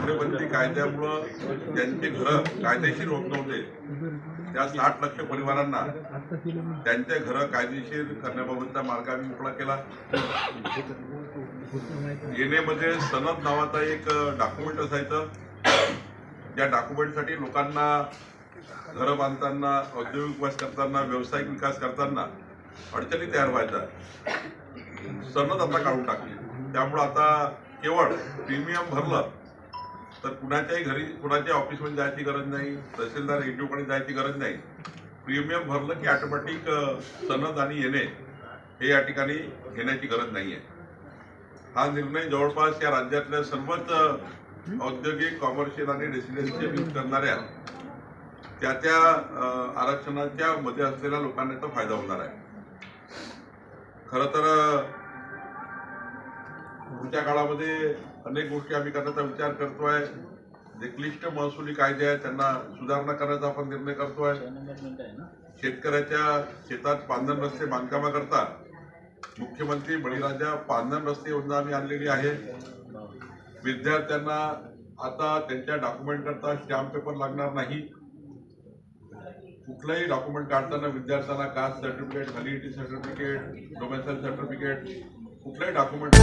घरबंदी कायद्यामुळं ज्यांचे घरं कायदेशीर होत नव्हते त्या 60 लाख परिवारांना त्यांच्या घरं कायदेशीर करण्याबाबतचा मार्ग आम्ही मोकळा केला। येणेमध्ये सनद नावाचा एक डॉक्युमेंट असायचं, ज्या डॉक्युमेंटसाठी लोकांना घरं बांधताना, औद्योगिक विकास करताना, व्यावसायिक विकास करताना अडचणी तयार व्हायच्या। सनद आता काढून टाकली, त्यामुळे आता केवळ प्रीमियम भरलं तर कुणाच्याही घरी कुणाच्या ऑफिसमध्ये जायची गरज नाही, तहसीलदार एनजीओकडे जायची गरज नाही। प्रीमियम भरलं की ऑटोमॅटिक सनद आणि येणे हे या ठिकाणी घेण्याची गरज नाही आहे। हा निर्णय जवळपास या राज्यातल्या सर्वच औद्योगिक, कॉमर्शियल आणि रेसिडेन्शियल यूज करणाऱ्या त्या आरक्षणाच्या मध्ये असलेल्या लोकांना याचा फायदा होणार आहे। खरं तर पुढच्या काळामध्ये अनेक गोष्टी आम्ही करण्याचा विचार करतोय। जे क्लिष्ट महसुली कायदे आहेत त्यांना सुधारणा करण्याचा आपण निर्णय करतोय। शेतकऱ्याच्या शेतात पांधन रस्ते बांधकामाकरता मुख्यमंत्री बळीराजा पांधन रस्ते योजना आम्ही आणलेली आहे। विद्यार्थ्यांना आता त्यांच्या डॉक्युमेंट करता स्टॅम्प पेपर लागणार नाही। कुठलाही डॉक्युमेंट काढताना विद्यार्थ्यांना caste certificate, validity certificate, domicile certificate कुठलाही डॉक्युमेंट